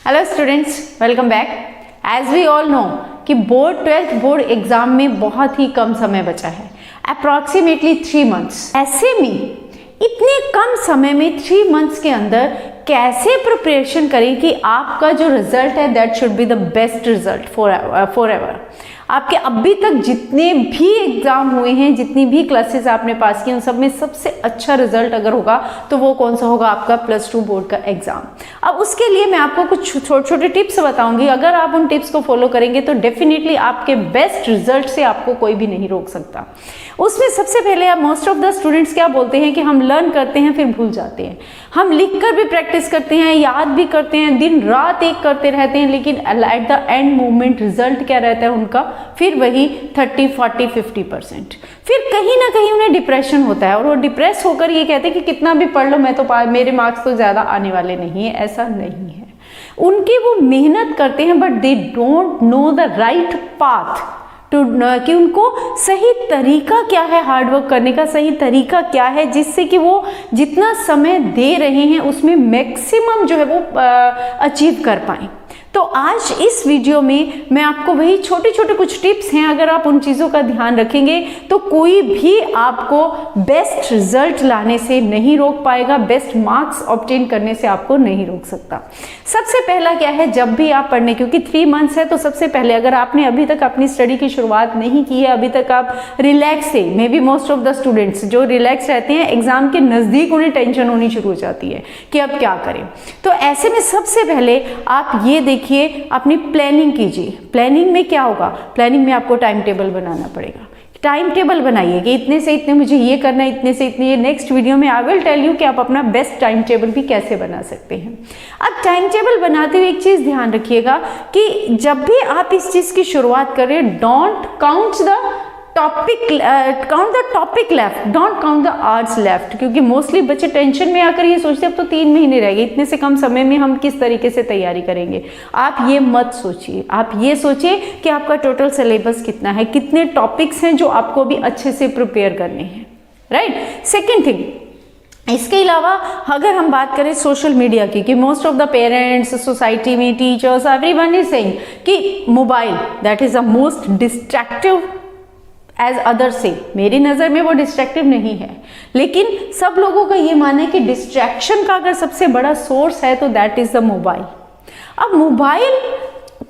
Hello students, welcome back. As we all know कि board 12th board exam में बहुत ही कम समय बचा है, अप्रॉक्सीमेटली 3 मंथ्स। ऐसे में इतने कम समय में 3 मंथ्स के अंदर कैसे प्रिपरेशन करें कि आपका जो रिजल्ट है that should be the best result for ever. आपके अभी तक जितने भी एग्जाम हुए हैं, जितनी भी क्लासेस आपने पास की, उन सब में सबसे अच्छा रिजल्ट अगर होगा तो वो कौन सा होगा? आपका +2 बोर्ड का एग्जाम। अब उसके लिए मैं आपको कुछ छोटे छोटे टिप्स बताऊंगी। अगर आप उन टिप्स को फॉलो करेंगे तो डेफिनेटली आपके बेस्ट रिजल्ट से आपको कोई भी नहीं रोक सकता। उसमें सबसे पहले मोस्ट ऑफ द स्टूडेंट्स क्या बोलते हैं कि हम लर्न करते हैं फिर भूल जाते हैं। हम लिखकर भी प्रैक्टिस करते हैं, याद भी करते हैं, दिन रात एक करते रहते हैं, लेकिन at the end moment result क्या रहता है उनका? फिर वही 30, 40, 50%। फिर कहीं ना कहीं उन्हें डिप्रेशन होता है और वो डिप्रेस होकर ये कहते हैं कि कितना भी पढ़ लो, मैं तो मेरे मार्क्स तो ज़्यादा आने वाले नहीं है। ऐसा नहीं है। उनकी वो मेहनत करते हैं but they don't know the right path कि उनको सही तरीका क्या है हार्डवर्क करने का, सही तरीका क्या है जिससे कि वो जितना समय दे रहे हैं उसमें मैक्सिमम जो है वो अचीव कर पाएं। तो आज इस वीडियो में मैं आपको वही छोटे छोटे कुछ टिप्स हैं, अगर आप उन चीज़ों का ध्यान रखेंगे तो कोई भी आपको बेस्ट रिजल्ट लाने से नहीं रोक पाएगा, बेस्ट मार्क्स ऑब्टेन करने से आपको नहीं रोक सकता। सबसे पहला क्या है, जब भी आप पढ़ने, क्योंकि 3 मंथ्स है तो सबसे पहले अगर आपने अभी तक अपनी स्टडी की शुरुआत नहीं की है, अभी तक आप रिलैक्स है, may be most of the students जो रिलैक्स रहते हैं एग्जाम के नज़दीक उन्हें टेंशन होनी शुरू हो जाती है कि अब क्या करें। तो ऐसे में सबसे पहले आप ये देखिए, अपनी प्लानिंग कीजिए। प्लानिंग में क्या होगा? प्लानिंग में आपको टाइम टेबल बनाना पड़ेगा। टाइम टेबल बनाइए कि इतने से इतने मुझे ये करना है, इतने से इतने ये। नेक्स्ट वीडियो में आई विल टेल यू कि आप अपना बेस्ट टाइम टेबल भी कैसे बना सकते हैं। अब टाइम टेबल बनाते हुए एक चीज़ ध्यान रखिएगा कि जब भी आप इस चीज़ की शुरुआत करें, don't count the topic left, don't count the hours left, क्योंकि मोस्टली बच्चे टेंशन में आकर ये सोचते हैं अब तो 3 महीने रह गए, इतने से कम समय में हम किस तरीके से तैयारी करेंगे। आप ये मत सोचिए, आप ये सोचिए कि आपका टोटल सिलेबस कितना है, कितने टॉपिक्स हैं जो आपको भी अच्छे से प्रिपेयर करने हैं, राइट। सेकेंड थिंग, इसके अलावा अगर हम बात करें सोशल मीडिया की, कि most of the parents, society में टीचर्स, एवरीवन इज सेइंग कि mobile that is the most distractive as other say. मेरी नज़र में वो डिस्ट्रैक्टिव नहीं है, लेकिन सब लोगों का ये मानना है कि डिस्ट्रैक्शन का अगर सबसे बड़ा सोर्स है तो दैट इज द मोबाइल। अब मोबाइल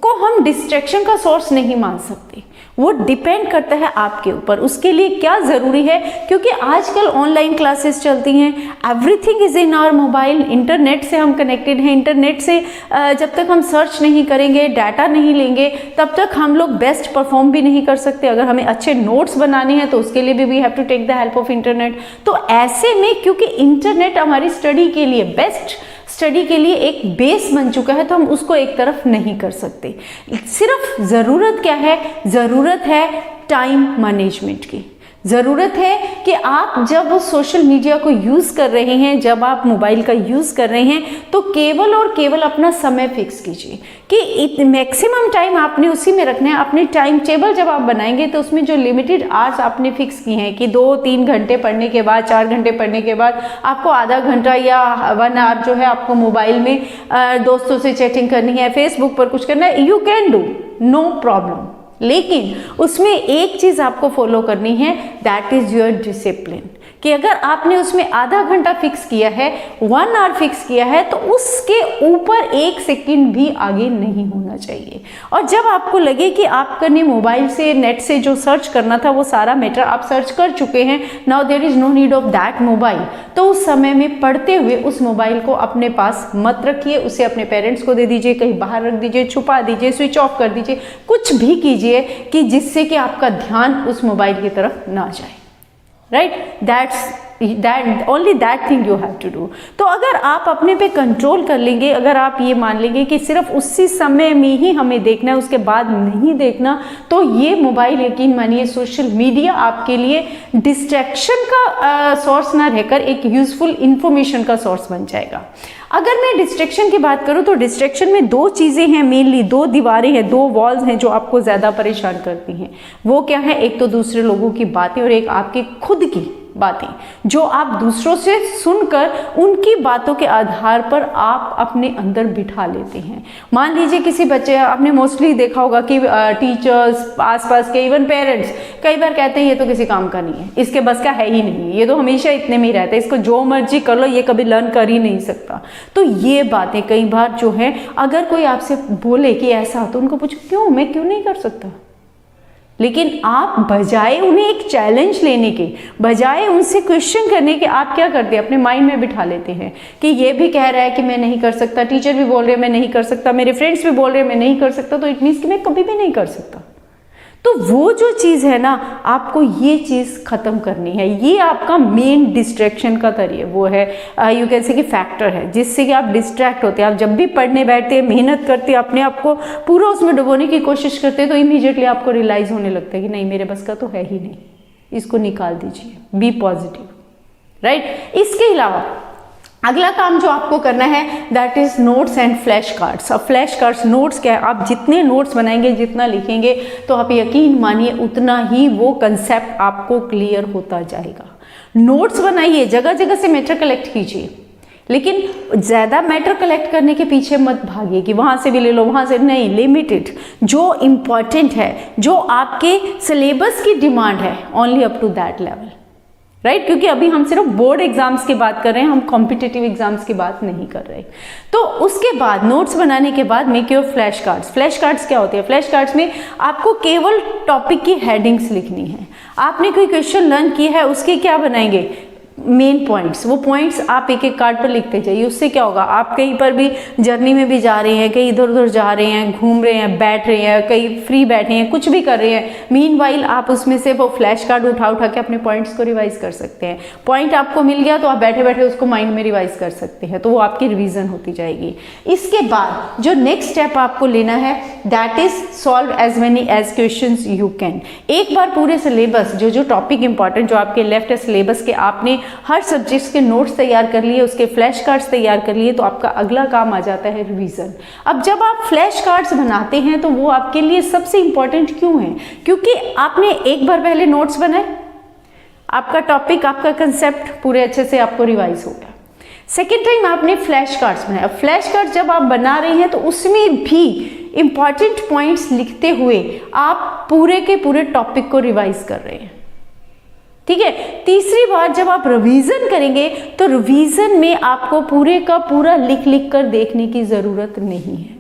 को हम डिस्ट्रैक्शन का सोर्स नहीं मान सकते, वो डिपेंड करता है आपके ऊपर, उसके लिए क्या ज़रूरी है। क्योंकि आजकल ऑनलाइन क्लासेस चलती हैं, everything is in our mobile, internet से हम कनेक्टेड हैं। इंटरनेट से जब तक हम सर्च नहीं करेंगे, डाटा नहीं लेंगे, तब तक हम लोग बेस्ट परफॉर्म भी नहीं कर सकते। अगर हमें अच्छे नोट्स बनाने हैं तो उसके लिए भी we have to take the help of internet. तो ऐसे में क्योंकि इंटरनेट हमारी स्टडी के लिए, बेस्ट स्टडी के लिए एक बेस बन चुका है, तो हम उसको एक तरफ नहीं कर सकते। सिर्फ ज़रूरत क्या है? ज़रूरत है टाइम मैनेजमेंट की। ज़रूरत है कि आप जब सोशल मीडिया को यूज़ कर रहे हैं, जब आप मोबाइल का यूज़ कर रहे हैं, तो केवल और केवल अपना समय फिक्स कीजिए कि मैक्सिमम टाइम आपने उसी में रखना है। अपने टाइम टेबल जब आप बनाएंगे तो उसमें जो लिमिटेड आवर्स आपने फिक्स की हैं कि 2-3 घंटे पढ़ने के बाद, 4 घंटे पढ़ने के बाद आपको आधा घंटा या 1 आवर जो है आपको मोबाइल में दोस्तों से चैटिंग करनी है, फेसबुक पर कुछ करना है, you can do, no problem. लेकिन उसमें एक चीज़ आपको फॉलो करनी है, दैट इज़ योर डिसिप्लिन। कि अगर आपने उसमें आधा घंटा फिक्स किया है, 1 आवर फिक्स किया है, तो उसके ऊपर 1 सेकंड भी आगे नहीं होना चाहिए। और जब आपको लगे कि आपने मोबाइल से, नेट से जो सर्च करना था वो सारा मैटर आप सर्च कर चुके हैं, now there is no need of that mobile, तो उस समय में पढ़ते हुए उस मोबाइल को अपने पास मत रखिए, उसे अपने पेरेंट्स को दे दीजिए, कहीं बाहर रख दीजिए, छुपा दीजिए, स्विच ऑफ कर दीजिए, कुछ भी कीजिए कि जिससे कि आपका ध्यान उस मोबाइल की तरफ ना जाए, right. Only that thing you have to do. तो अगर आप अपने पे कंट्रोल कर लेंगे, अगर आप ये मान लेंगे कि सिर्फ उसी समय में ही हमें देखना है, उसके बाद नहीं देखना, तो ये मोबाइल, यकीन मानिए, सोशल मीडिया आपके लिए डिस्ट्रैक्शन का सोर्स ना रहकर एक यूजफुल इंफॉर्मेशन का सोर्स बन जाएगा। अगर मैं डिस्ट्रैक्शन की बात करूं तो डिस्ट्रैक्शन में 2 चीज़ें हैं, मेनली 2 दीवारें हैं, 2 वॉल्स हैं जो आपको ज़्यादा परेशान करती हैं। वो क्या है? एक तो दूसरे लोगों की बातें और एक आपकी खुद की बातें जो आप दूसरों से सुनकर उनकी बातों के आधार पर आप अपने अंदर बिठा लेते हैं। मान लीजिए किसी बच्चे, आपने मोस्टली देखा होगा कि टीचर्स, आसपास के इवन पेरेंट्स कई बार कहते हैं ये तो किसी काम का नहीं है, इसके बस का है ही नहीं, ये तो हमेशा इतने में ही रहता है, इसको जो मर्जी कर लो, ये कभी लर्न कर ही नहीं सकता। तो ये बातें कई बार जो है, अगर कोई आपसे बोले कि ऐसा, तो उनको पूछो क्यों, मैं क्यों नहीं कर सकता। लेकिन आप बजाय उन्हें एक चैलेंज लेने के, बजाय उनसे क्वेश्चन करने के, आप क्या करते हैं, अपने माइंड में बिठा लेते हैं कि ये भी कह रहा है कि मैं नहीं कर सकता, टीचर भी बोल रहे हैं मैं नहीं कर सकता, मेरे फ्रेंड्स भी बोल रहे हैं मैं नहीं कर सकता, तो इट मीन्स कि मैं कभी भी नहीं कर सकता। तो वो जो चीज़ है ना, आपको ये चीज़ खत्म करनी है। ये आपका मेन डिस्ट्रैक्शन का तरीका वो है, यू कैन से कि फैक्टर है, जिससे कि आप डिस्ट्रैक्ट होते हैं। आप जब भी पढ़ने बैठते हैं, मेहनत करते हैं, अपने आप को पूरा उसमें डुबोने की कोशिश करते हैं, तो इमीडिएटली आपको रियलाइज होने लगता है कि नहीं, मेरे बस का तो है ही नहीं, इसको निकाल दीजिए। Be positive, right. इसके अलावा अगला काम जो आपको करना है, that is notes and flash cards. अब फ्लैश कार्ड्स, नोट्स क्या है, आप जितने नोट्स बनाएंगे, जितना लिखेंगे, तो आप यकीन मानिए उतना ही वो कंसेप्ट आपको क्लियर होता जाएगा। नोट्स बनाइए, जगह जगह से मैटर कलेक्ट कीजिए, लेकिन ज़्यादा मैटर कलेक्ट करने के पीछे मत भागिए कि वहाँ से भी ले लो, वहाँ से नहीं। लिमिटेड, जो इम्पॉर्टेंट है, जो आपके सिलेबस की डिमांड है, only up to that level, right. क्योंकि अभी हम सिर्फ बोर्ड एग्जाम्स की बात कर रहे हैं, हम कॉम्पिटिटिव एग्जाम्स की बात नहीं कर रहे। तो उसके बाद नोट्स बनाने के बाद make your flash cards. Flash cards क्या होते हैं? फ्लैश कार्ड्स में आपको केवल टॉपिक की हेडिंग्स लिखनी है। आपने कोई क्वेश्चन लर्न किया है, उसके क्या बनाएंगे, मेन पॉइंट्स। वो पॉइंट्स आप एक एक कार्ड पर लिखते जाइए। उससे क्या होगा, आप कहीं पर भी जर्नी में भी जा रहे हैं, कहीं इधर उधर जा रहे हैं, घूम रहे हैं, बैठ रहे हैं, कहीं फ्री बैठे हैं, कुछ भी कर रहे हैं, मीनवाइल आप उसमें से वो फ्लैश कार्ड उठा उठा के अपने पॉइंट्स को रिवाइज कर सकते हैं। पॉइंट आपको मिल गया तो आप बैठे बैठे उसको माइंड में रिवाइज कर सकते हैं, तो वो आपकी रिवीजन होती जाएगी। इसके बाद जो नेक्स्ट स्टेप आपको लेना है, that is solve as many as questions you can. एक बार पूरे सिलेबस, जो जो टॉपिक इंपॉर्टेंट जो आपके लेफ्ट है सिलेबस के, आपने हर सब्जेक्ट्स के नोट्स तैयार कर लिए, उसके फ्लैश कार्ड्स तैयार कर लिए, तो आपका अगला काम आ जाता है रिवीजन। अब जब आप फ्लैश कार्ड्स बनाते हैं तो वो आपके लिए सबसे इंपॉर्टेंट क्यों है? क्योंकि आपने एक बार पहले नोट्स बनाए, आपका टॉपिक, आपका कंसेप्ट पूरे अच्छे से आपको रिवाइज हो गया। सेकेंड टाइम आपने फ्लैश कार्ड्स बनाए। फ्लैश कार्ड जब आप बना रहे हैं तो उसमें भी इंपॉर्टेंट पॉइंट्स लिखते हुए आप पूरे के पूरे टॉपिक को रिवाइज कर रहे हैं, ठीक है। तीसरी बार जब आप रिवीजन करेंगे तो रिवीजन में आपको पूरे का पूरा लिख लिख कर देखने की जरूरत नहीं है।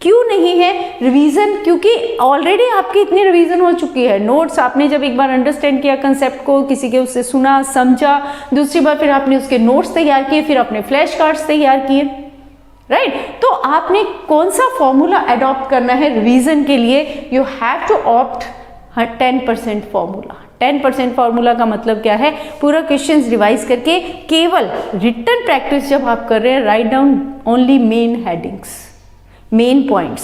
क्यों नहीं है रिवीजन? क्योंकि ऑलरेडी आपकी इतनी रिवीजन हो चुकी है। नोट्स आपने जब एक बार अंडरस्टैंड किया कंसेप्ट को, किसी के उससे सुना समझा, दूसरी बार फिर आपने उसके नोट्स तैयार किए, फिर अपने फ्लैश कार्ड्स तैयार किए, राइट। तो आपने कौन सा फॉर्मूला अडॉप्ट करना है रिवीजन के लिए? You have to opt 10% formula. 10% formula का मतलब क्या है? पूरा क्वेश्चंस रिवाइज करके केवल रिटन प्रैक्टिस जब आप कर रहे हैं, write down only main headings, main points,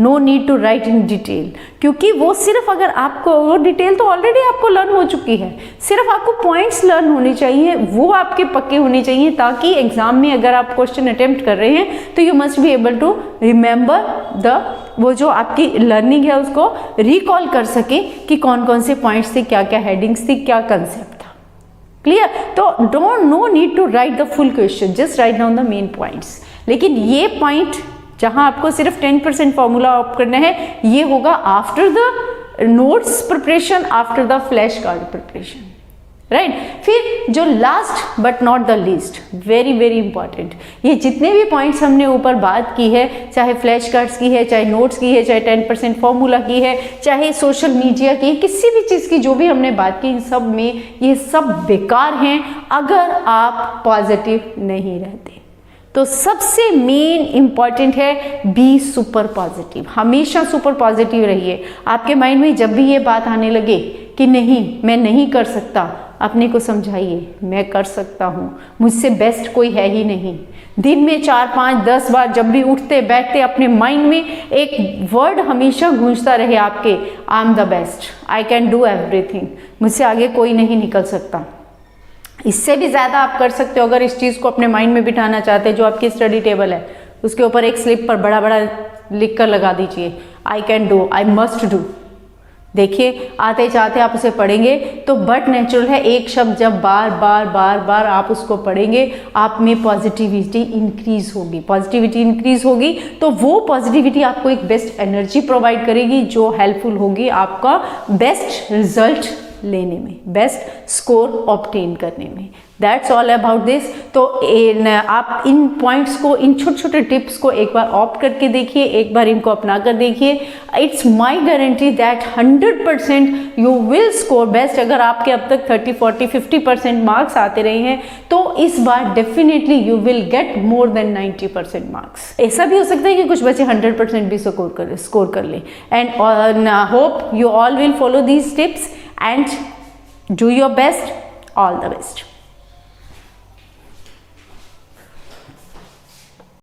no need to write in detail. क्योंकि वो सिर्फ अगर आपको, वो डिटेल तो ऑलरेडी आपको लर्न हो चुकी है, सिर्फ आपको पॉइंट्स लर्न होने चाहिए, वो आपके पक्के होने चाहिए, ताकि एग्जाम में अगर आप क्वेश्चन अटेम्प्ट कर रहे हैं तो you must be able to remember the, वो जो आपकी लर्निंग है उसको रिकॉल कर सके कि कौन कौन से पॉइंट्स थे, क्या क्या हेडिंग्स थी, क्या कंसेप्ट था। क्लियर? तो don't, no need to write the full question, just write down the main points. लेकिन ये पॉइंट जहां आपको सिर्फ 10% फॉर्मूला ऑप्ट करना है, ये होगा after the notes preparation, after the flash card preparation, right. फिर जो last but not the least, very very important, ये जितने भी पॉइंट्स हमने ऊपर बात की है, चाहे फ्लैश कार्ड्स की है, चाहे नोट्स की है, चाहे 10% फॉर्मूला की है, चाहे सोशल मीडिया की, किसी भी चीज़ की जो भी हमने बात की, इन सब में ये सब बेकार हैं अगर आप पॉजिटिव नहीं रहते। तो सबसे मेन इंपॉर्टेंट है बी सुपर पॉजिटिव। हमेशा सुपर पॉजिटिव रहिए। आपके माइंड में जब भी ये बात आने लगे कि नहीं मैं नहीं कर सकता, अपने को समझाइए मैं कर सकता हूँ, मुझसे बेस्ट कोई है ही नहीं। दिन में 4, 5, 10 बार जब भी उठते बैठते अपने माइंड में एक वर्ड हमेशा गूंजता रहे आपके, I am the best, I can do everything, मुझसे आगे कोई नहीं निकल सकता। इससे भी ज़्यादा आप कर सकते हो अगर इस चीज़ को अपने माइंड में बिठाना चाहते हैं। जो आपकी स्टडी टेबल है उसके ऊपर एक स्लिप पर बड़ा बड़ा लिख कर लगा दीजिए, I can do, I must do, देखिए आते जाते आप उसे पढ़ेंगे तो बट नेचुरल है, एक शब्द जब बार बार बार बार आप उसको पढ़ेंगे आप में पॉजिटिविटी इंक्रीज होगी। पॉजिटिविटी इंक्रीज होगी तो वो पॉजिटिविटी आपको एक बेस्ट एनर्जी प्रोवाइड करेगी जो हेल्पफुल होगी आपका बेस्ट रिजल्ट लेने में, बेस्ट स्कोर ऑब्टेन करने में। That's all about this. तो आप इन पॉइंट्स को, इन छोटे छोटे टिप्स को एक बार ऑप्ट करके देखिए, एक बार इनको अपना कर देखिए। It's my guarantee that 100% you will score best. अगर आपके अब तक 30, 40, 50% मार्क्स आते रहे हैं तो इस बार definitely you will get more than 90% marks. ऐसा भी हो सकता है कि कुछ बच्चे 100% भी स्कोर कर ले। And hope you all will follow these tips and do your best. All the best.